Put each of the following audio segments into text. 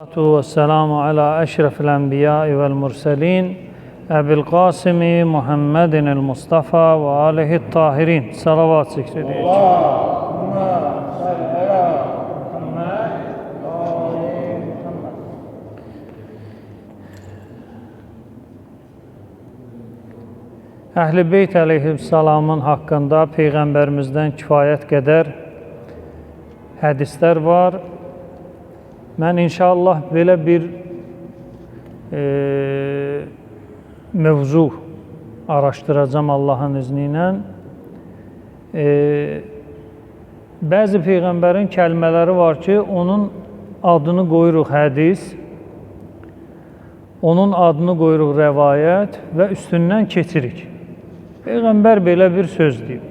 والسلام على أشرف الأنبياء والمرسلين أبي القاسم محمد المصطفى وآله الطاهرين صلوات zikr edeyik. Əhl-i Beyt əleyhissalamın haqqında Peyğəmbərimizdən kifayət qədər hədislər var. Mən inşallah belə bir mövzu araşdıracağım Allahın izni ilə. Bəzi Peyğəmbərin kəlmələri var ki, onun adını qoyuruq hədis, onun adını qoyuruq rəvayət və üstündən keçirik. Peyğəmbər belə bir söz deyib.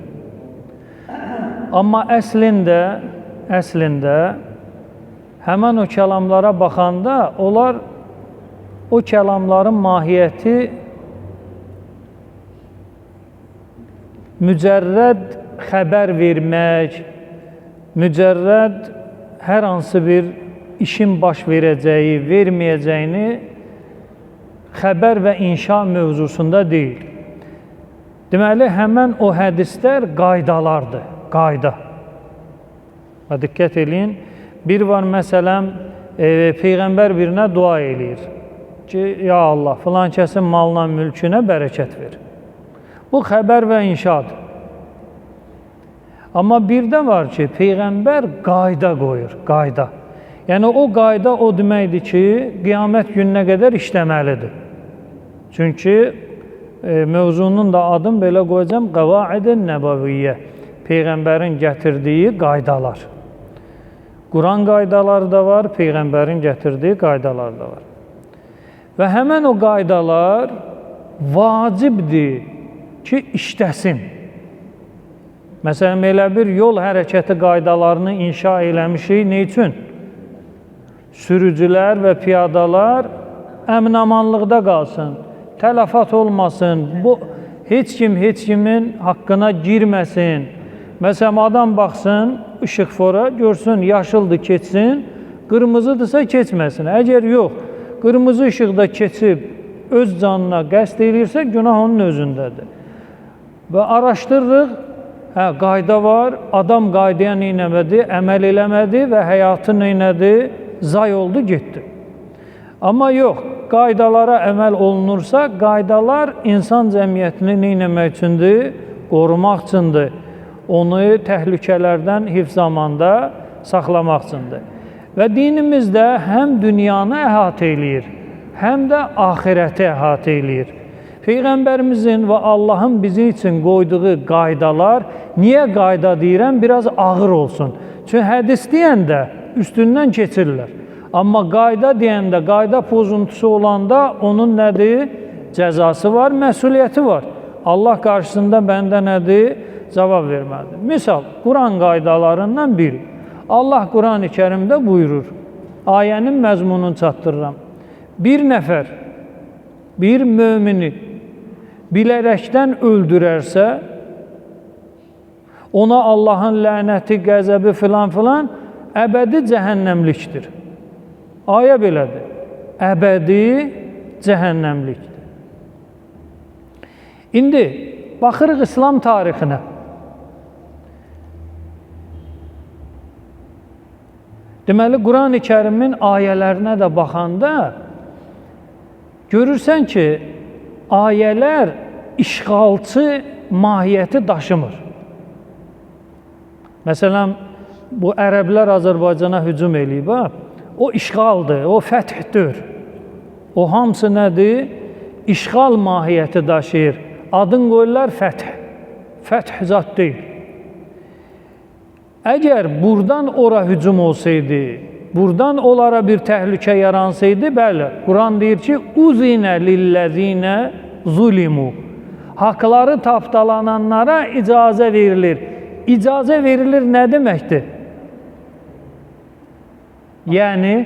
Amma əslində həmən o kəlamlara baxanda onlar o kəlamların mahiyyəti mücərrəd xəbər vermək, mücərrəd hər hansı bir işin baş verəcəyi, verməyəcəyini xəbər və inşa mövzusunda deyil. Deməli, həmən o hədislər qaydalardır, qayda. Və diqqət eləyin, bir var məsələn, Peyğəmbər birinə dua eləyir ki, ya Allah, filan kəsin malına, mülkünə bərəkət ver. Bu xəbər və inşadır. Amma bir də var ki, Peyğəmbər qayda qoyur, qayda. Yəni, o qayda o deməkdir ki, qiyamət gününə qədər işləməlidir. Çünki mövzunun da adını belə qoyacam, Qəvaid-i Nəbəviyyə, Peyğəmbərin gətirdiyi qaydalar. Quran qaydaları da var, Peyğəmbərin gətirdiyi qaydalar da var. Və həmən o qaydalar vacibdir ki, işləsin. Məsələn, elə bir yol hərəkəti qaydalarını inşa eləmişik, nə üçün? Sürücülər və piyadalar əmin-amanlıqda qalsın, tələfat olmasın, heç kimin haqqına girməsin. Məsələn, adam baxsın, işıqfora görsün, yaşıldır, keçsin, qırmızıdırsa keçməsin. Əgər yox, qırmızı işıqda keçib öz canına qəsd edirsə, günah onun özündədir. Və araşdırırıq, qayda var, adam qaydaya neynəmədi, əməl eləmədi və həyatı neynədi, zay oldu, getdi. Amma yox, qaydalara əməl olunursa, qaydalar insan cəmiyyətini neynəmək üçündür, qorumaq üçündür. Onu təhlükələrdən hifz-amanda saxlamaq üçündür. Və dinimiz də həm dünyanı əhatə eləyir, həm də ahirəti əhatə eləyir. Peyğəmbərimizin və Allahın bizim üçün qoyduğu qaydalar, niyə qayda deyirəm? Biraz ağır olsun. Çünki hədis deyəndə üstündən keçirlər. Amma qayda deyəndə, qayda pozuntusu olanda onun nədir? Cəzası var, məsuliyyəti var. Allah qarşısında bəndə nədir? Cavab verməlidir. Misal, Quran qaydalarından biri. Allah Quran-ı Kərimdə buyurur, ayənin məzmununu çatdırıram. Bir nəfər, bir mömini bilərəkdən öldürərsə, ona Allahın lənəti, qəzəbi filan əbədi cəhənnəmlikdir. Ayə belədir, əbədi cəhənnəmlikdir. İndi, baxırıq İslam tarixinə. Deməli, Quran-ı Kərimin ayələrinə də baxanda görürsən ki, ayələr işğalçı mahiyyəti daşımır. Məsələn, bu ərəblər Azərbaycana hücum eləyib, o işğaldır, o fəthdir. O hamısı nədir? İşğal mahiyyəti daşıyır. Adın qoyurlar fəth. Fəth zat deyil. Əgər buradan ora hücum olsaydı, buradan onlara bir təhlükə yaransaydı, bəli, Quran deyir ki, uzinə lilləzinə zulimu. Haqları tapdalananlara icazə verilir. İcazə verilir nə deməkdir? Yəni,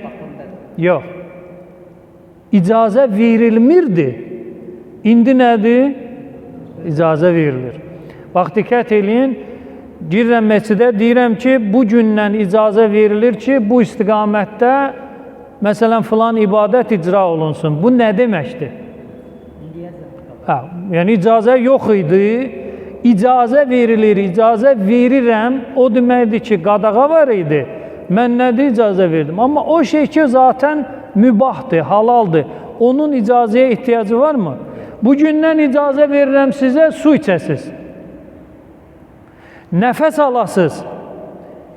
yox. İcazə verilmirdi. İndi nədir? İcazə verilir. Bax, diqqət eləyin, girirəm məscidə, deyirəm ki, bu gündən icazə verilir ki, bu istiqamətdə məsələn, filan ibadət icra olunsun. Bu nə deməkdir? Yəni icazə yox idi, icazə verilir, icazə verirəm, o deməkdir ki, qadağa var idi, mən nədir icazə verdim? Amma o şey ki, zaten mübahdır, halaldır, onun icazəyə ehtiyacı varmı? Bugündən icazə verirəm sizə, su içəsiz, nəfəs alasız,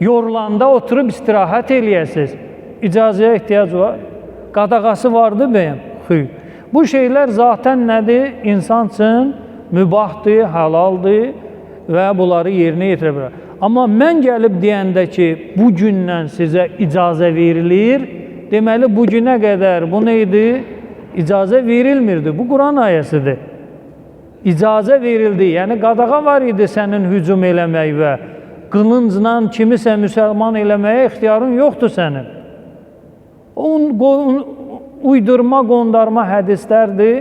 yorulanda oturub istirahət eləyəsiz, icazəyə ehtiyac var, qadağası vardı bəyəm, xeyr. Bu şeylər zaten nədir? İnsan üçün mübahdır, halaldır və bunları yerinə yetirə bilər. Amma mən gəlib deyəndə ki, bu gündən sizə icazə verilir, deməli, bu günə qədər bu neydi? İcazə verilmirdi. Bu Quran ayəsidir. İcazə verildi. Yəni, qadağa var idi sənin hücum eləmək və qılıncla kimisə müsəlman eləməyə ixtiyarın yoxdur sənin. Uydurma, qondarma hədislərdir,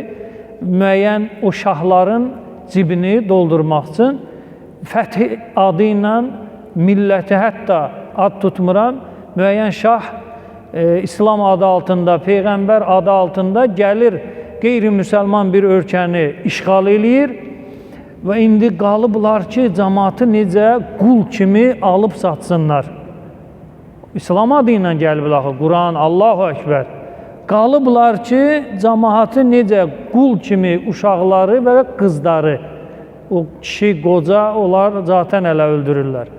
müəyyən o şahların cibini doldurmaq üçün fəth adı ilə milləti, hətta ad tutmuram, müəyyən şah İslam adı altında, Peyğəmbər adı altında gəlir, qeyri-müsəlman bir ölkəni işğal eləyir və indi qalıblar ki, cəmaatı necə qul kimi alıb satsınlar. İslam adı ilə gəliblər axı, Quran, Allahu Ekber. Qalıblar ki, cəmaatı necə qul kimi uşaqları və qızları, o kişi, qoca, onlar zaten ələ öldürürlər.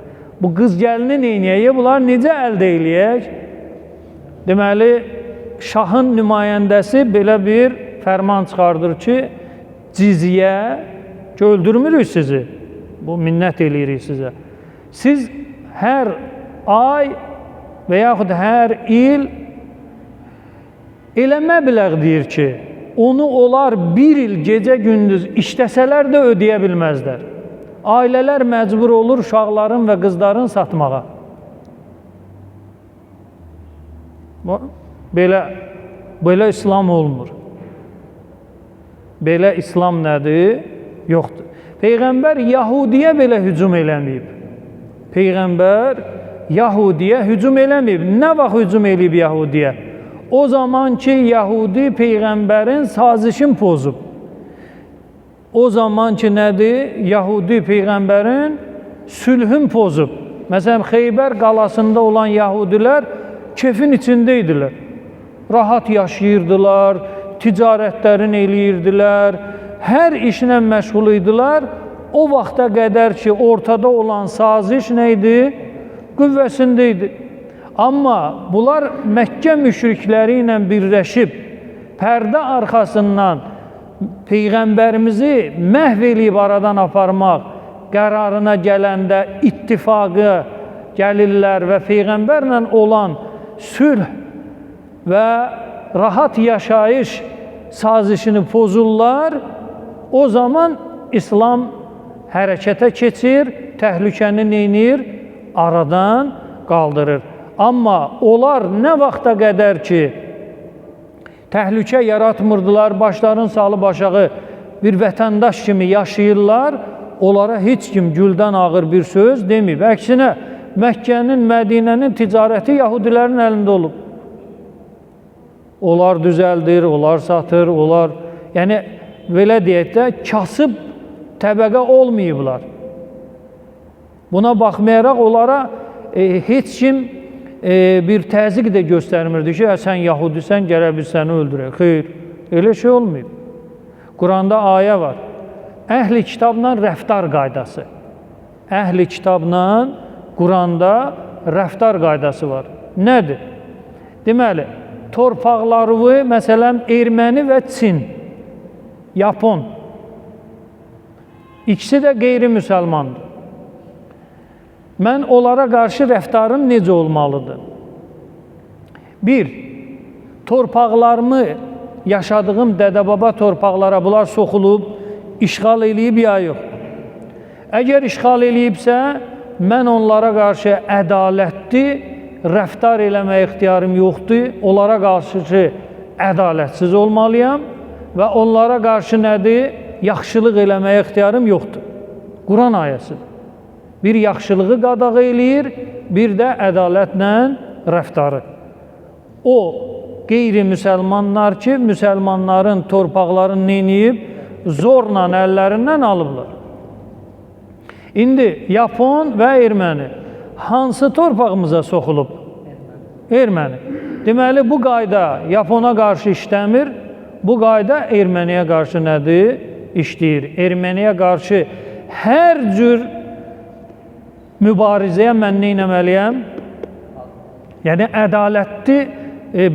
Bu qız gəlini neynəyək? Bunlar necə əldə eləyək? Deməli, şahın nümayəndəsi belə bir fərman çıxardır ki, cizyə, ki, öldürmürük sizi, bu minnət eləyirik sizə. Siz hər ay və yaxud hər il elə məbləğ deyir ki, onu onlar bir il gecə-gündüz işləsələr də ödəyə bilməzlər. Ailələr məcbur olur uşaqların və qızların satmağa. Belə İslam olmur. Belə İslam nədir? Yoxdur. Peyğəmbər Yahudiyə belə hücum eləməyib. Peyğəmbər Yahudiyə hücum eləməyib. Nə vaxt hücum eləyib Yahudiyə? O zaman ki, Yahudi Peyğəmbərin sazişini pozub. O zaman ki, nədir? Yahudi Peyğəmbərin sülhün pozub. Məsələn, Xeybər qalasında olan Yahudilər kefin içində idilər. Rahat yaşayırdılar, ticarətlərini eləyirdilər, hər işlə məşğul idilər. O vaxta qədər ki, ortada olan saziş nə idi? Qüvvəsində idi. Amma bunlar Məkkə müşrikləri ilə birləşib, pərdə arxasından Peyğəmbərimizi məhv eləyib aradan aparmaq qərarına gələndə ittifaqı gəlirlər və Peyğəmbərlə olan sülh və rahat yaşayış sazişini pozurlar. O zaman İslam hərəkətə keçir, təhlükəni neynir? Aradan qaldırır. Amma onlar nə vaxta qədər ki, təhlükə yaratmırdılar, başlarını salıb aşağı bir vətəndaş kimi yaşayırlar, onlara heç kim güldən ağır bir söz deməyib. Əksinə, Məkkənin, Mədinənin ticarəti Yahudilərin əlində olub. Onlar düzəldir, onlar satır, onlar... Yəni, belə deyək də, kasıb təbəqə olmayıblar. Buna baxmayaraq, onlara heç kim bir təzyiq də göstərmirdi ki, sən Yahudisən, gələ biz səni öldürək. Xeyr, elə şey olmayıb. Quranda ayə var. Əhli kitabla rəftar qaydası. Əhli kitabla Quranda rəftar qaydası var. Nədir? Deməli, torpaqları, məsələn, Erməni və Çin, Yapon, ikisi də qeyri-müsəlmandır. Mən onlara qarşı rəftarım necə olmalıdır? Bir, torpaqlarımı, yaşadığım dədə-baba torpaqlara bunlar soxulub, işğal eləyib ya yox. Əgər işğal eləyibsə, mən onlara qarşı ədalətli rəftar eləməyə ixtiyarım yoxdur. Onlara qarşı ədalətsiz olmalıyam və onlara qarşı nədir? Yaxşılıq eləməyə ixtiyarım yoxdur. Quran ayəsidir. Bir yaxşılığı qadağa eləyir, bir də ədalətlə rəftarı. O, qeyri-müsəlmanlar ki, müsəlmanların torpaqlarını neyiniyib, zorla əllərindən alıblar. İndi Yapon və erməni hansı torpağımıza soxulub? Erməni. Deməli, bu qayda Yapona qarşı işləmir, bu qayda erməniyə qarşı nədir? İşləyir. Erməniyə qarşı hər cür mübarizəyə mən nə etməliyəm? Yəni, ədalətli,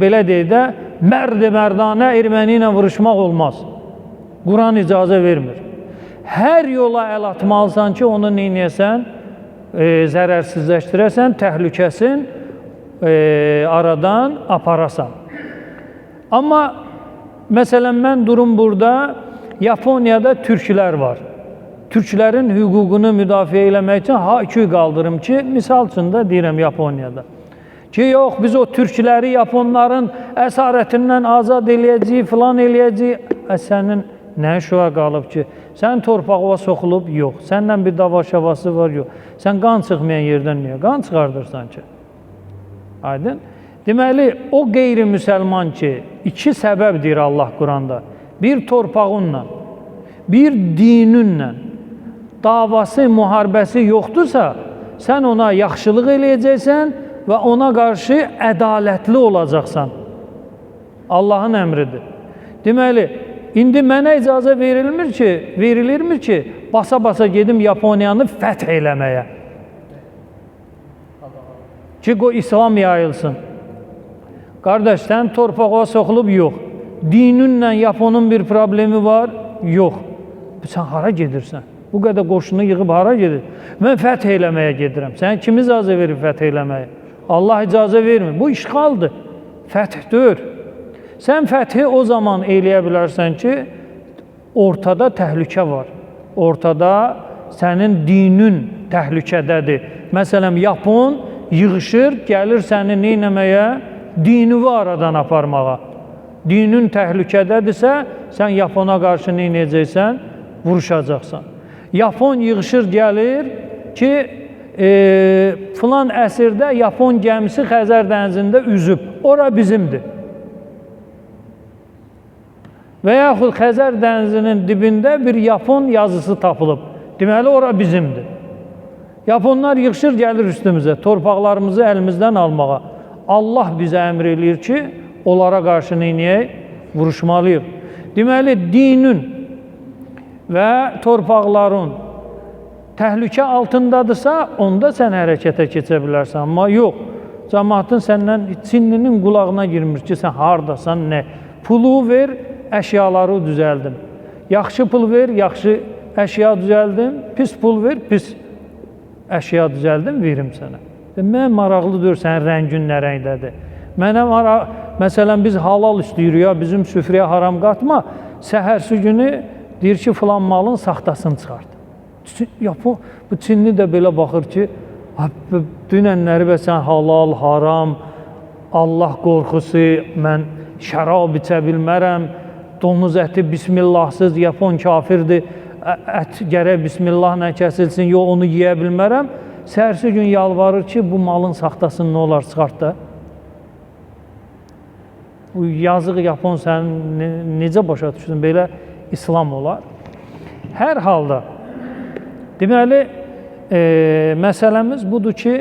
belə deyək də, mərd-mərdanə erməni ilə vuruşmaq olmaz. Quran icazə vermir. Hər yola əl atmalısan ki, onu nə edəsən? Zərərsizləşdirəsən, təhlükəsin aradan aparasan. Amma, məsələn, mən durum burada, Yaponiyada türklər var. Türklərin hüququnu müdafiə eləmək üçün hayküy qaldırım ki, misal üçün də deyirəm Yaponiyada. Ki, yox, biz o türkləri Yaponların əsarətindən azad eləyəcəyik, filan eləyəcəyik. Sənin nə şüa qalıb ki, sən torpağına soxulub, yox. Səndən bir dava-şavası var, yox. Sən qan çıxmayan yerdən niyə? Qan çıxardırsan ki. Aydın? Deməli, o qeyri-müsəlman ki, iki səbəb deyir Allah Quranda. Bir torpağınla, bir dininlə davası, müharibəsi yoxdursa, sən ona yaxşılıq eləyəcəksən və ona qarşı ədalətli olacaqsan. Allahın əmridir. Deməli, indi mənə icazə verilirmi ki, basa-basa gedim Yaponiyanı fəth eləməyə. Ki, qoy İslam yayılsın. Qardaş, sən torpağa soxulub, yox. Dininlə Yaponun bir problemi var, yox. Sən hara gedirsən? Bu qədər qoşunu yığıb hara gedir? Mən fəth eləməyə gedirəm. Sən kim icazə verir fəth eləməyə? Allah icazə vermir. Bu işğaldır. Fəthdir. Sən fəthi o zaman eləyə bilərsən ki, ortada təhlükə var. Ortada sənin dinin təhlükədədir. Məsələn, Yapon yığışır, gəlir səni nə etməyə? Dinini aradan aparmağa. Dinin təhlükədədirsə, sən Yapona qarşı nə edəcəksən? Vuruşacaqsan. Yapon yığışır, gəlir ki, filan əsrdə Yapon gəmisi Xəzər dənizində üzüb. Ora bizimdir. Və yaxud Xəzər dənizinin dibində bir Yapon yazısı tapılıb. Deməli, ora bizimdir. Yaponlar yığışır, gəlir üstümüzə, torpaqlarımızı əlimizdən almağa. Allah bizə əmr eləyir ki, onlara qarşı neyniyək? Vuruşmalıyıq. Deməli, dinin və torpaqların təhlükə altındadırsa, onda sən hərəkətə keçə bilərsən. Amma yox, cəmaatın səndən Çinlinin qulağına girmir ki, sən haradasan, nə? Pulu ver, əşyaları düzəldim. Yaxşı pul ver, yaxşı əşya düzəldim. Pis pul ver, pis əşya düzəldim, verim sənə. Mən maraqlıdır, sənin rəngin nə rəngdədir. Mənə məsələn, biz halal istəyirik ya, bizim süfrəyə haram qatma. Səhərsi günü deyir ki, filan malın saxtasını çıxart. Bu Çinli də belə baxır ki, dünənləri və sən halal, haram, Allah qorxusu, mən şərab içə bilmərəm, donuz əti bismillahsız, Yapon kafirdir, ət gərək bismillahla kəsilsin, yox onu yeyə bilmərəm. Səhərsi gün yalvarır ki, bu malın saxtasını nə olar çıxart da. Yazıq Yapon sən necə başa düşdün, belə İslam olar. Hər halda, deməli, məsələmiz budur ki,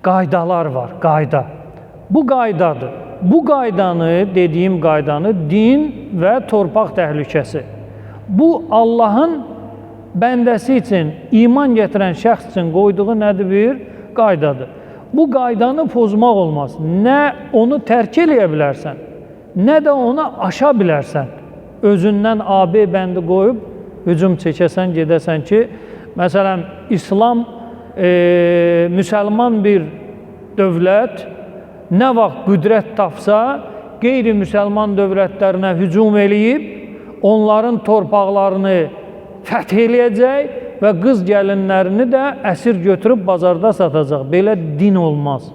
qaydalar var, qayda. Bu qaydadır. Bu qaydanı, dediyim qaydanı din və torpaq təhlükəsi. Bu, Allahın bəndəsi üçün, iman gətirən şəxs üçün qoyduğu nədir bir qaydadır. Bu qaydanı pozmaq olmaz. Nə onu tərk eləyə bilərsən, nə də ona aşa bilərsən. Özündən AB bəndi qoyub, hücum çəkəsən, gedəsən ki, məsələn, İslam, müsəlman bir dövlət nə vaxt qüdrət tapsa, qeyri-müsəlman dövlətlərinə hücum eləyib, onların torpaqlarını fəth eləyəcək və qız gəlinlərini də əsir götürüb bazarda satacaq. Belə din olmaz.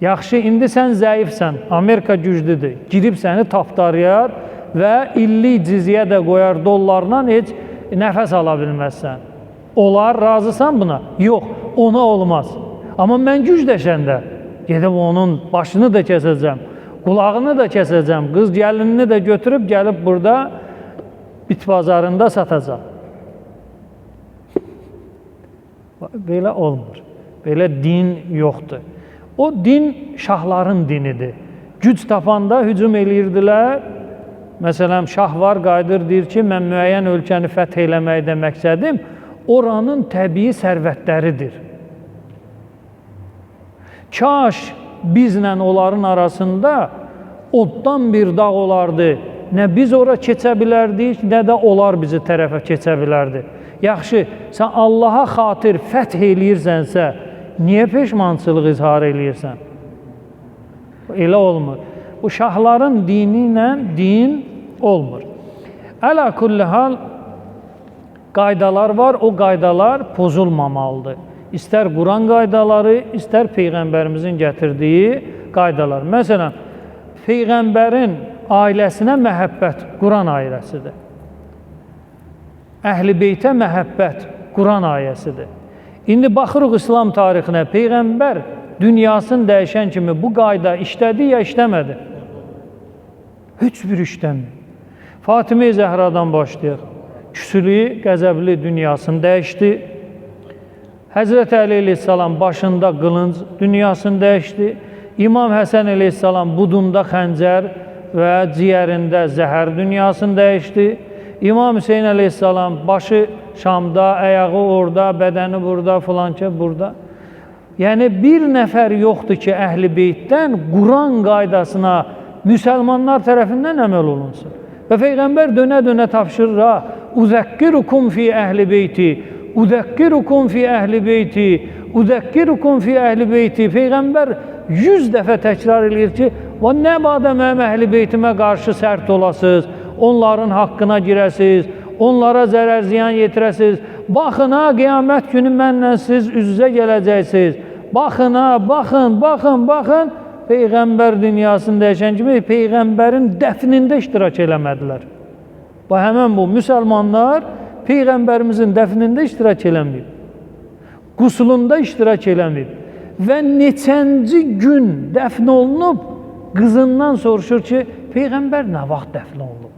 Yaxşı, indi sən zəifsən, Amerika güclüdür, girib səni tapdarıyar və illik cizyə də qoyar dollarla, heç nəfəs ala bilməzsən. Olar, razısan buna? Yox, ona olmaz. Amma mən gücləşəndə, gedib onun başını da kəsəcəm, qulağını da kəsəcəm, qız gəlinini də götürüb gəlib burada bit bazarında satacaq. Belə olmur. Belə din yoxdur. O din şahların dinidir. Güc tapanda hücum eləyirdilər. Məsələn, şah var, qayıdır, deyir ki, mən müəyyən ölkəni fəth eləməkdə məqsədim oranın təbii sərvətləridir. Kaş bizlə onların arasında oddan bir dağ olardı. Nə biz ora keçə bilərdik, nə də onlar bizi tərəfə keçə bilərdi. Yaxşı, sən Allaha xatir fəth eləyirsənsə, niyə peşmançılıq izhar eləyirsən? Elə olmur. Bu şahların dini ilə din olmur. Əla kulli hal qaydalar var, o qaydalar pozulmamalıdır. İstər Quran qaydaları, istər Peyğəmbərimizin gətirdiyi qaydalar. Məsələn, Peyğəmbərin ailəsinə məhəbbət Quran ayəsidir. Əhl-i Beytə məhəbbət Quran ayəsidir. İndi baxırıq İslam tarixinə, Peyğəmbər dünyasını dəyişən kimi bu qayda işlədi ya işləmədi? Heç bir işləmir. Fatimə Zəhradan başlayır. Küsülü, qəzəbli dünyasını dəyişdi. Həzrət Əli əleyhissalam başında qılınc dünyasını dəyişdi. İmam Həsən əleyhissalam budunda xəncər və ciyərində zəhər dünyasını dəyişdi. İmam Hüseyin əleyhissalam başı Şamda, ayağı orada, bədəni burada, filankə burada. Yəni bir nəfər yoxdur ki, Əhl-i Beytdən Quran qaydasına müsəlmanlar tərəfindən əməl olunsun. Və Peyğəmbər dönə-dönə tapşırır, "Uzəkkirukum fi Əhl-i Beyti, uzəkkirukum fi Əhl-i Beyti, uzəkkirukum fi Əhl-i Beyti." Peyğəmbər 100 dəfə təkrar edir ki, "Və nə badə mənim Əhl-i Beytimə qarşı sərt olasınız, onların haqqına girəsiniz, onlara zərər ziyan yetirəsiniz. Baxın ha, qiyamət günü mənlə siz üz-üzə gələcəksiniz. Baxın ha, baxın. Peyğəmbər dünyasını dəyişən kimi Peyğəmbərin dəfnində iştirak eləmədilər. Həmən bu müsəlmanlar Peyğəmbərimizin dəfnində iştirak eləməyib. Qusulunda iştirak eləməyib. Və neçənci gün dəfn olunub, qızından soruşur ki, Peyğəmbər nə vaxt dəfn olunub?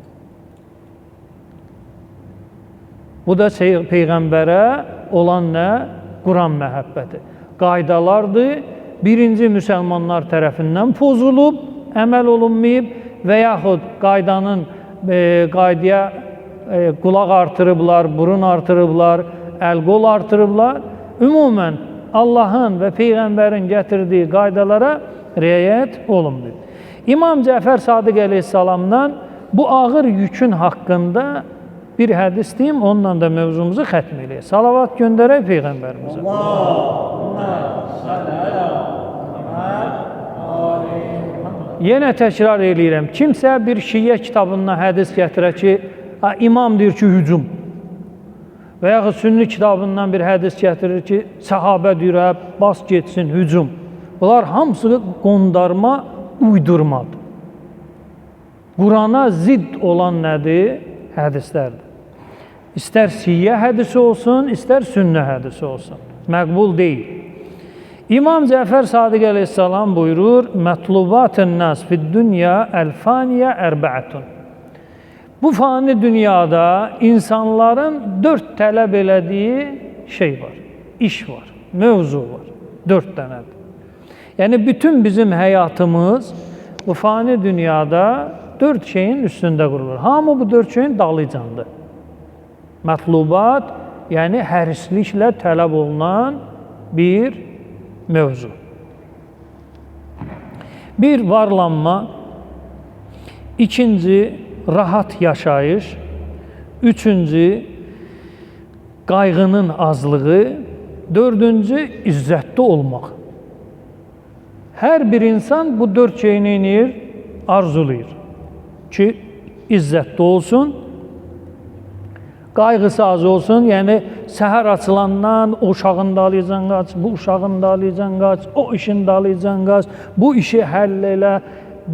Bu da Peyğəmbərə olan nə? Quran məhəbbəti. Qaydalardır, birinci müsəlmanlar tərəfindən pozulub, əməl olunmayıb və yaxud qaydaya qulaq artırıblar, burun artırıblar, əl-qol artırıblar. Ümumən, Allahın və Peyğəmbərin gətirdiyi qaydalara riayət olunmayıb. İmam Cəfər Sadiq əleyhissalamdan bu ağır yükün haqqında bir hədis deyim, onunla da mövzumuzu xətm eləyək. Salavat göndərək Peyğəmbərimizə. Yenə təkrar eləyirəm. Kimsə bir şiyə kitabından hədis gətirə ki, imam deyir ki, hücum. Və yaxud sünni kitabından bir hədis gətirir ki, səhabə deyir, bas getsin, hücum. Bunlar hamısı qondarma, uydurmadır. Qurana zidd olan nədir? Hədislərdir. İstər siyyə hədisi olsun, istər sünnə hədisi olsun. Məqbul deyil. İmam Cəfər Sadiq əleyhissalam buyurur, Mətlubatın nas fid-dünya əl-faniyə ərbəətun. Bu fani dünyada insanların 4 tələb elədiyi şey var, iş var, mövzu var. 4 dənədir. Yəni, bütün bizim həyatımız bu fani dünyada 4 şeyin üstündə qurulur. Hamı bu 4 şeyin dalıcandır. Mətlubat, yəni hərisliklə tələb olunan bir mövzu. Bir, varlanma. İkinci, rahat yaşayış. Üçüncü, qayğının azlığı. Dördüncü, izzətli olmaq. Hər bir insan bu 4 şeyini inir, arzulayır ki, izzətli olsun, qayğısı az olsun, yəni səhər açılandan o uşağın dalıcan qaç, bu uşağın dalıcan qaç, o işin dalıcan qaç, bu işi həll elə,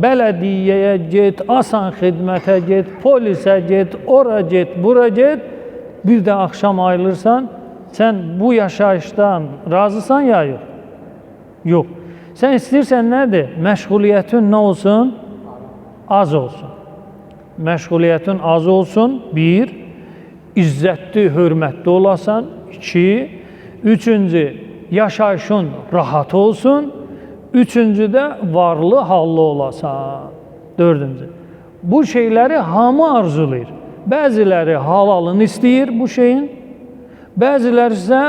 bələdiyyəyə get, asan xidmətə get, polisə get, ora get, bura get, bir də axşam ayrılırsan, sən bu yaşayışdan razısan ya yox? Yox. Sən istəyirsən nədir? Məşğuliyyətin nə olsun? Az olsun. Məşğuliyyətin az olsun, bir, izzətli, hörmətli olasan, iki, üçüncü, yaşayışın rahat olsun, üçüncü də varlı, hallı olasan, dördüncü. Bu şeyləri hamı arzulayır. Bəziləri halalını istəyir bu şeyin, bəziləri isə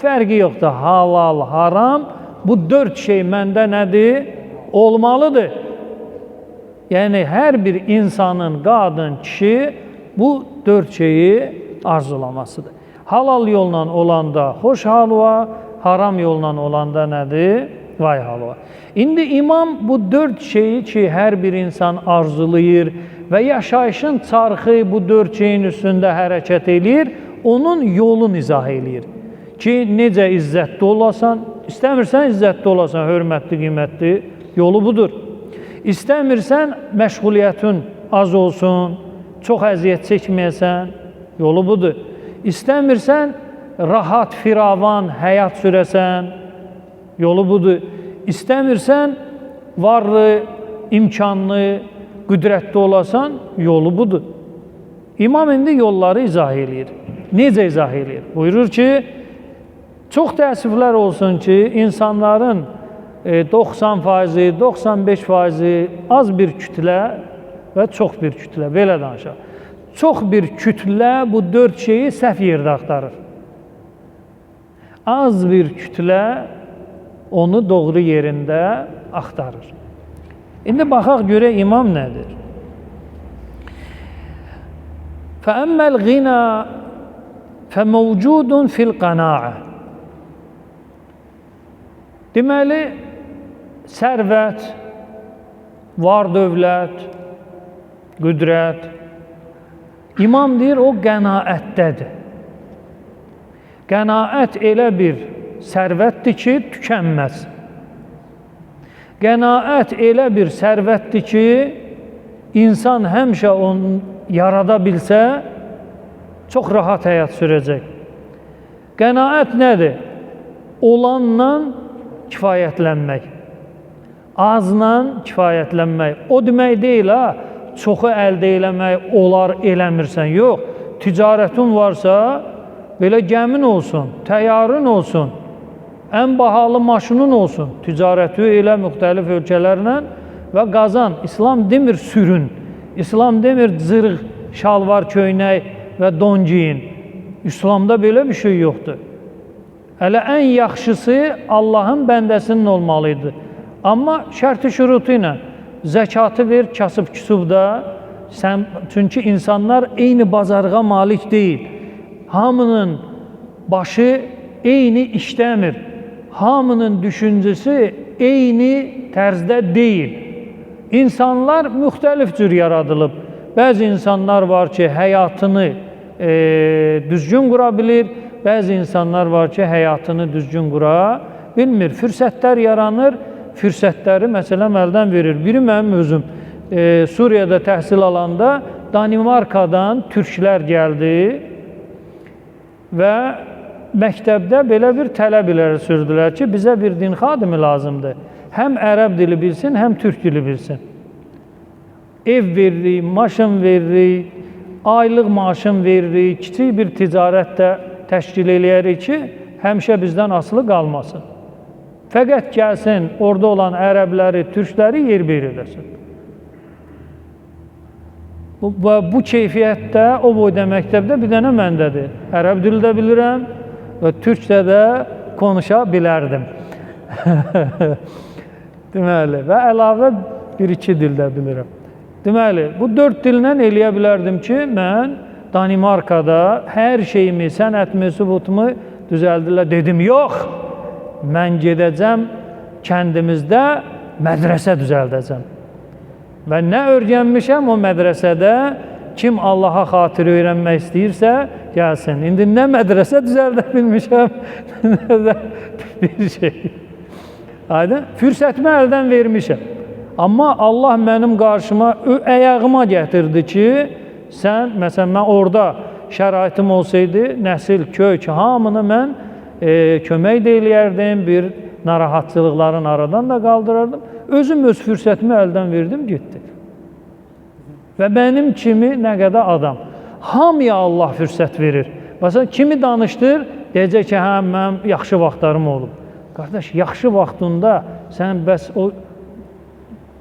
fərqi yoxdur, halal, haram, bu dörd şey məndə nədir? Olmalıdır. Yəni, hər bir insanın, qadın, kişi bu dörd şeyi arzulamasıdır. Halal yolla olanda xoş halva, haram yolla olanda nədir? Vay halva. İndi imam bu dörd şeyi ki, hər bir insan arzulayır və yaşayışın çarxı bu dörd şeyin üstündə hərəkət eləyir, onun yolunu izah eləyir. Ki, necə izzətli olasan, istəmirsən izzətli olasan, hörmətli, qiymətli, yolu budur. İstəmirsən məşğuliyyətin az olsun, çox əziyyət çəkməyəsən, yolu budur. İstəmirsən rahat, firavan həyat sürəsən, yolu budur. İstəmirsən varlı, imkanlı, qüdrətli olasan, yolu budur. İmam indi yolları izah eləyir. Necə izah eləyir? Buyurur ki, çox təəssüflər olsun ki, insanların 90%, 95% az bir kütlə və çox bir kütlə, belə danışaq. Çox bir kütlə bu dörd şeyi səhv yerdə axtarır. Az bir kütlə onu doğru yerində axtarır. İndi baxaq görə imam nədir? Fəəmməl ğina fəməvcudun fil qanaə. Deməli, sərvət, var dövlət, qüdrət, imam deyir, o qənaətdədir. Qənaət elə bir sərvətdir ki, tükənməz. Qənaət elə bir sərvətdir ki, insan həmişə onu yarada bilsə, çox rahat həyat sürəcək. Qənaət nədir? Olanla kifayətlənmək, azla kifayətlənmək. O demək deyil, çoxu əldə eləmək olar, eləmirsən. Yox, ticarətin varsa, belə gəmin olsun, təyyarın olsun, ən bahalı maşının olsun, ticarəti elə müxtəlif ölkələrlə və qazan. İslam demir sürün, İslam demir zırıq, şalvar, köynək və don giyin. İslamda belə bir şey yoxdur. Hələ ən yaxşısı Allahın bəndəsinin olmalıydı. Amma şərti şürutu ilə zəkatı ver, kasıb-küsubda, çünki insanlar eyni bazarğa malik deyil. Hamının başı eyni işləmir. Hamının düşüncəsi eyni tərzdə deyil. İnsanlar müxtəlif cür yaradılıb. Bəzi insanlar var ki, həyatını düzgün qura bilir. Bəzi insanlar var ki, həyatını düzgün qura bilmir. Fürsətlər yaranır, fürsətləri məsələn əldən verir. Biri mənim özüm Suriyada təhsil alanda Danimarkadan türklər gəldi və məktəbdə belə bir tələb iləri sürdülər ki, bizə bir din xadimi lazımdır. Həm ərəb dili bilsin, həm türk dili bilsin. Ev veririk, maşın veririk, aylıq maaşın veririk, kiçik bir ticarət də təşkil eləyərik ki, həmişə bizdən asılı qalmasın. Fəqət gəlsin, orada olan ərəbləri, türkləri yer-bir eləsin. Bu keyfiyyətdə, o boyda məktəbdə bir dənə məndədir. Ərəb dili də bilirəm və türkcə də konuşa bilərdim. Deməli, və əlavə bir-iki dildə bilirəm. Deməli, bu 4 dillə eləyə bilərdim ki, mən Danimarkada hər şeyimi, sənətimi, sübutumu düzəldirlər. Dedim, yox, mən gedəcəm kəndimizdə mədrəsə düzəldəcəm. Və nə öyrənmişəm o mədrəsədə, kim Allaha xatir öyrənmək istəyirsə, gəlsin. İndi nə mədrəsə düzəldə bilmişəm, nə də bir şey. Aydın? Fürsətimi əldən vermişəm. Amma Allah mənim qarşıma, əyağıma gətirdi ki, sən, məsələn, mən orada şəraitim olsaydı, nəsil, kök, hamını mən kömək də eləyərdim, bir narahatçılıqların aradan da qaldırardım. Özüm öz fürsətimi əldən verdim, getdi. Və mənim kimi nə qədər adam. Hamıya Allah fürsət verir. Məsələn, kimi danışdır, deyəcək ki, hə, mənim yaxşı vaxtlarım olub. Qardaş, yaxşı vaxtında sən bəs o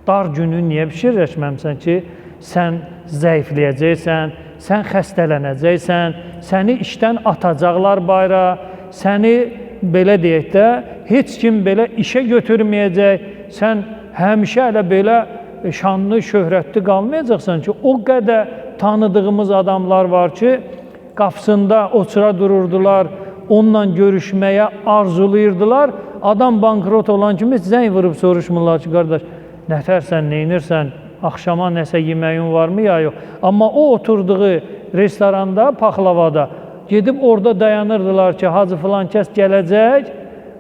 dar günü niyə bişirləşməmsən ki, sən zəifləyəcəksən, sən xəstələnəcəksən, səni işdən atacaqlar bayra, səni belə deyək də, heç kim belə işə götürməyəcək, sən həmişə elə belə şanlı, şöhrətli qalmayacaqsan ki, o qədər tanıdığımız adamlar var ki, qapısında otura dururdular, onunla görüşməyə arzulayırdılar. Adam bankrot olan kimi zəng vurub soruşmurlar ki, qardaş, nətərsən, neynirsən, axşama nəsə yeməyin varmı ya yox. Amma o oturduğu restoranda, paxlavada gedib orada dayanırdılar ki, hacı filan kəs gələcək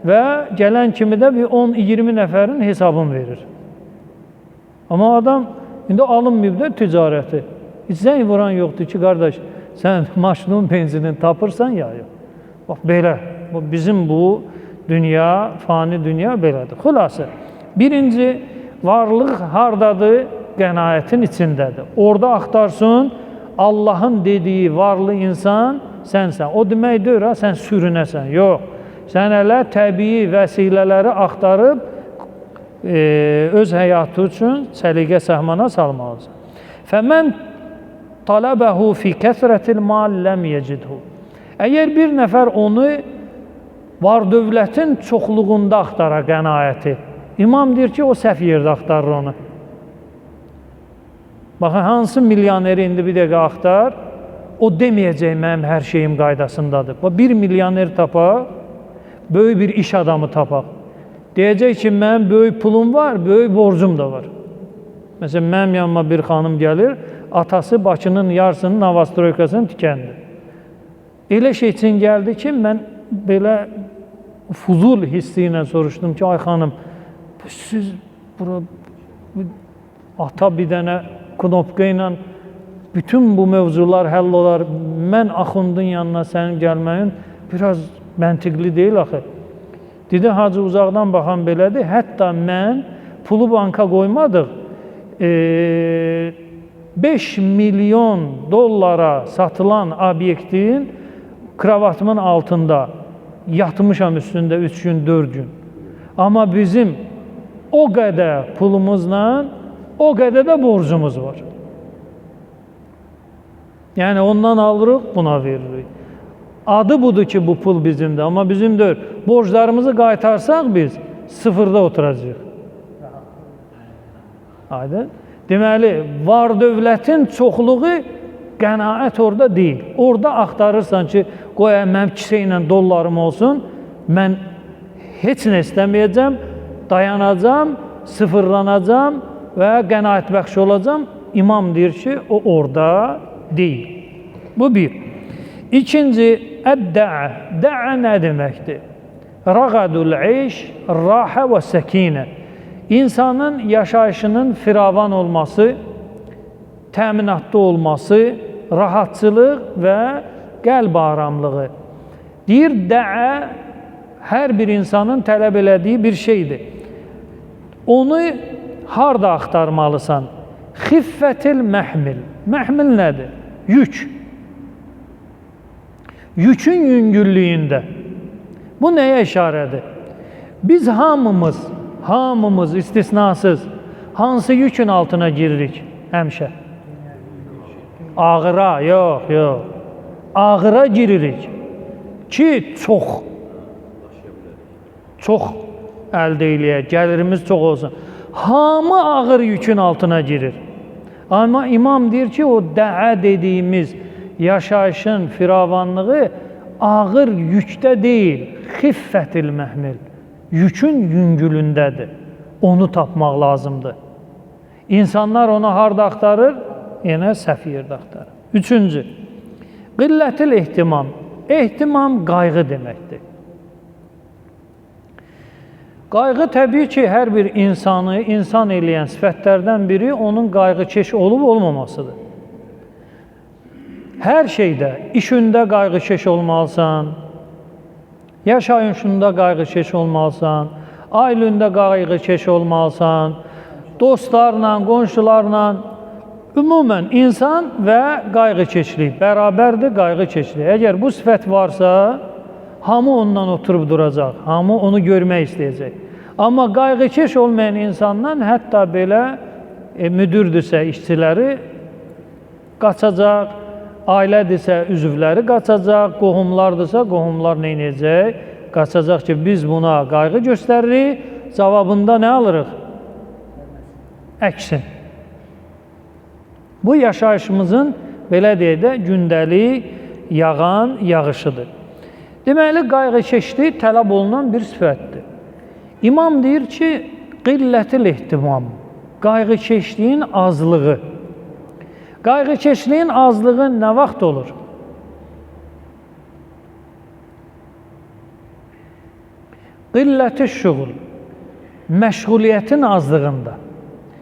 və gələn kimi də bir 10-20 nəfərin hesabını verir. Amma adam indi alınmayıb da ticarəti. Heç zəng vuran yoxdur ki, qardaş, sən maşının benzinin tapırsan ya yox. Bax, belə. Bizim bu dünya, fani dünya belədir. Xülasə, birinci, varlıq hardadır? Qənaətin içindədir. Orada axtarsın, Allahın dediyi varlı insan sənsən. O demək deyir, ha, sən sürünəsən. Yox, sən hələ təbii vəsilələri axtarıb öz həyatı üçün səliqə səhmana salmalısan. Fəmən talabəhu fi kəsrətil mal ləm yecidhu. Əgər bir nəfər onu var-dövlətin çoxluğunda axtara qənaəti, imam deyir ki, o səhv yerdə axtarır onu. Baxın, hansı milyaneri indi bir dəqiqə axtar, o deməyəcək mənim hər şeyim qaydasındadır. Bir milyoner tapaq, böyük bir iş adamı tapaq. Deyəcək ki, mənim böyük pulum var, böyük borcum da var. Məsələn, mənim yanıma bir xanım gəlir, atası Bakının yarısının Navastroykasını tikəndi. Elə şey üçün gəldi ki, mən belə fuzul hissi ilə soruşdum ki, ay xanım, siz bura ata bir dənə knopka ilə bütün bu mövzular həll olar. Mən axundun yanına sənin gəlməyin biraz məntiqli deyil axı. Dedi, hacı uzaqdan baxan belədir. Hətta mən pulu banka qoymadıq. 5 milyon dollara satılan obyektin kravatımın altında yatmışam üstündə 3 gün, 4 gün. Amma bizim o qədər pulumuzla o qədər də borcumuz var. Yəni ondan alırıq, buna veririk. Adı budur ki, bu pul bizimdir, amma bizim deyil. Borclarımızı qaytarsaq biz sıfırda oturacağıq. Aydın? Deməli, var dövlətin çoxluğu qənaət orada deyil. Orada axtarırsan ki, qoy mənim kisə ilə dollarım olsun, mən heç nə istəməyəcəm, dayanacam, sıfırlanacam və qənaət bəxş olacam. İmam deyir ki, o orada deyil. Bu bir. İkinci, əd-də'ə. Də'ə nə deməkdir? Rəğədul eyş, rahə və səkinə. İnsanın yaşayışının firavan olması, təminatlı olması, rahatçılıq və qəlb aramlığı. Deyir, də'ə hər bir insanın tələb elədiyi bir şeydir. Onu harda axtarmalısan? Xiffətil məhmil. Məhmil nədir? Yük. Yükün yüngüllüyündə. Bu nəyə işarədir? Biz hamımız istisnasız hansı yükün altına giririk həmişə? Ağıra, yox. Ağıra giririk ki, çox əldə eləyək, gəlirimiz çox olsun. Hamı ağır yükün altına girir. Amma imam deyir ki, o də'ə dediyimiz yaşayışın firavanlığı ağır yükdə deyil, xiffətil məhmil. Yükün yüngülündədir. Onu tapmaq lazımdır. İnsanlar onu harda axtarır? Yenə səhv yerdə axtarır. Üçüncü, qillətil ehtimam. Ehtimam qayğı deməkdir. Qayğı təbii ki, hər bir insanı insan eləyən sifətlərdən biri onun qayğıkeş olub olmamasıdır. Hər şeydə, işində qayğıkeş olmalısan, yaşayışında qayğıkeş olmalısan, Ailində qayğıkeş olmalısan, dostlarla, qonşularla, ümumən insan və qayğıkeşlik bərabərdir, qayğıkeşlik. Əgər bu sifət varsa, hamı ondan oturub duracaq, hamı onu görmək istəyəcək. Amma qayğıkeş olmayan insandan hətta belə müdürdürsə işçiləri qaçacaq, ailədirsə üzvləri qaçacaq, qohumlardırsa qohumlar nə edəcək? Qaçacaq ki, biz buna qayğı göstəririk, cavabında nə alırıq? Əksin. Bu yaşayışımızın, belə deyək də, gündəlik yağan yağışıdır. Deməli, qayğıkeşlik tələb olunan bir sifətdir. İmam deyir ki, qillətil ehtimam, qayğıkeşliyin azlığı. Qayğıkeşliyin azlığı nə vaxt olur? Qilləti şuğul, məşğuliyyətin azlığında.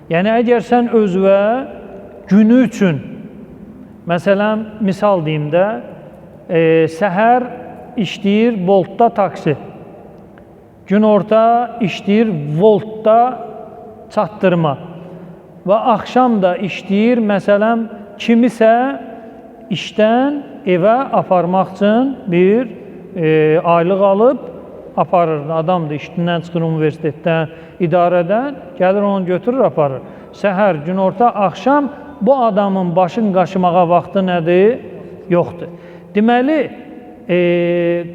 Yəni, əgər sən özvə günü üçün, məsələn, misal deyim də, səhər işləyir Boltda taksi, günorta işləyir Voltda çatdırma və axşam da işləyir, məsələn, kimisə işdən evə aparmaq üçün bir aylıq alıb aparır. Adam da işindən çıxır universitetdən, idarədən, gəlir onu götürür, aparır. Səhər, günorta, axşam bu adamın başın qaşımağa vaxtı nədir? Yoxdur. Deməli,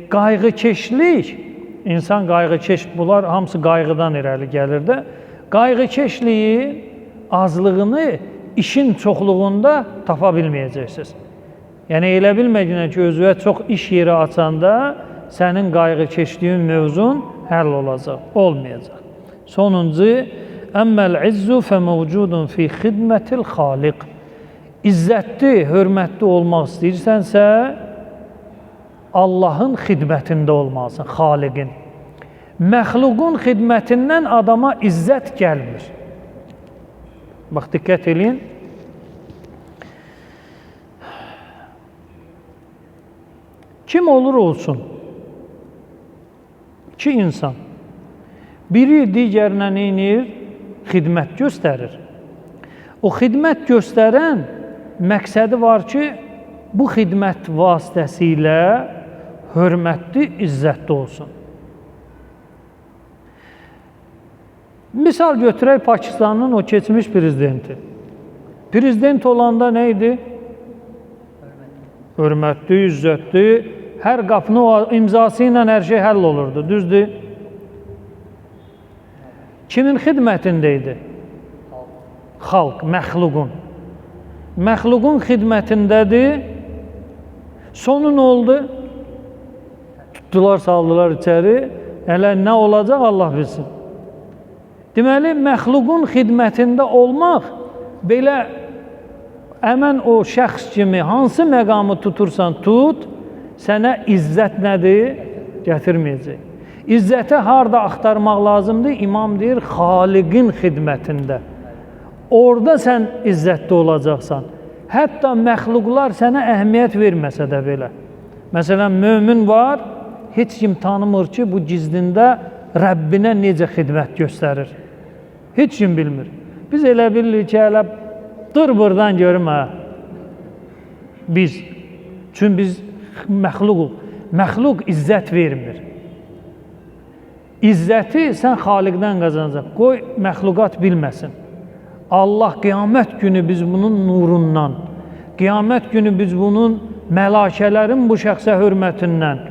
qayğıkeşlik, insan qayğıkeş, bunlar hamısı qayğıdan irəli gəlir də. Qayğıkeşliyin azlığını işin çoxluğunda tapa bilməyəcəksiniz. Yəni, elə bilmədiyinə ki, özünə çox iş yeri açanda sənin qayğıkeşliyin mövzun həll olacaq, olmayacaq. Sonuncu, əmməl izzu fə mövcudun fi xidmətil xaliq. İzzətli, hörmətli olmaq istəyirsənsə, Allahın xidmətində olmalısan, xaliqin. Məxluqun xidmətindən adama izzət gəlmir. Bax, diqqət edin. Kim olur olsun? İki insan. Biri digərinə neynir? Xidmət göstərir. O xidmət göstərən məqsədi var ki, bu xidmət vasitəsilə hörmətli, izzətli olsun. Misal götürək Pakistanın o keçmiş prezidenti. Prezident olanda nə idi? Hörmətli, izzətli, hər qapını o imzası ilə hər şey həll olurdu, düzdür? Kimin xidmətində idi? Xalq, məxluqun. Məxluqun xidmətindədir. Sonu nə oldu? Tutdular, saldılar içəri. Hələ nə olacaq Allah bilsin. Deməli, məxluqun xidmətində olmaq, belə həmən o şəxs kimi hansı məqamı tutursan tut, sənə izzət nədir? Gətirməyəcək. İzzəti harada axtarmaq lazımdır? İmam deyir, xaliqin xidmətində. Orada sən izzətli olacaqsan. Hətta məxluqlar sənə əhəmiyyət verməsə də belə. Məsələn, mömin var, heç kim tanımır ki, bu gizlində Rəbbinə necə xidmət göstərir. Heç kim bilmir. Biz elə bilirik ki, elə dur buradan görüm, hə. Biz. Çünki biz məxluquq. Məxluq izzət vermir. İzzəti sən xaliqdən qazanacaq. Qoy məxluqat bilməsin. Allah qiyamət günü biz bunun nurundan, qiyamət günü biz bunun mələkələrin bu şəxsə hörmətindən,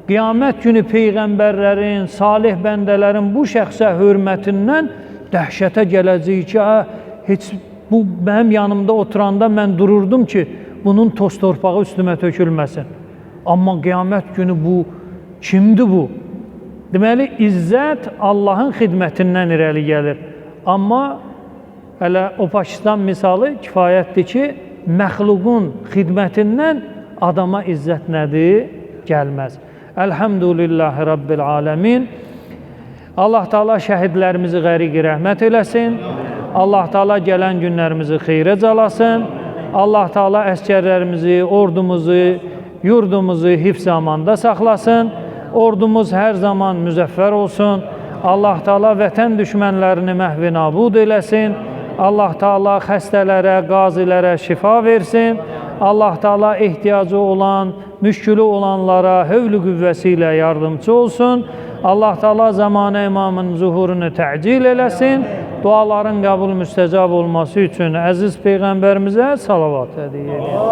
qiyamət günü peyğəmbərlərin, salih bəndələrin bu şəxsə hörmətindən dəhşətə gələcək ki, heç bu mənim yanımda oturanda mən dururdum ki, bunun toz torpağı üstümə tökülməsin. Amma qiyamət günü bu, kimdir bu? Deməli, izzət Allahın xidmətindən irəli gəlir. Amma hələ o Pakistan misalı kifayətdir ki, məxluqun xidmətindən adama izzət nədir? Gəlməz. Əlhəmdülillahi Rabbil aləmin. Allah Teala şəhidlərimizi qəriq rəhmət eləsin. Allah Teala gələn günlərimizi xeyrə calasın. Allah Teala əskərlərimizi, ordumuzu, yurdumuzu hifz amanda saxlasın. Ordumuz hər zaman müzəffər olsun. Allah Taala vətən düşmənlərini məhv nabud eləsin. Allah Taala xəstələrə, qazilərə şifa versin. Allah Taala ehtiyacı olan, müşkülü olanlara hövlü qüvvəsi ilə yardımcı olsun. Allah Taala zamanə imamın zuhurunu təcil eləsin. Duaların qəbul müstəcab olması üçün əziz Peyğəmbərimizə salavat hədiyyə edin.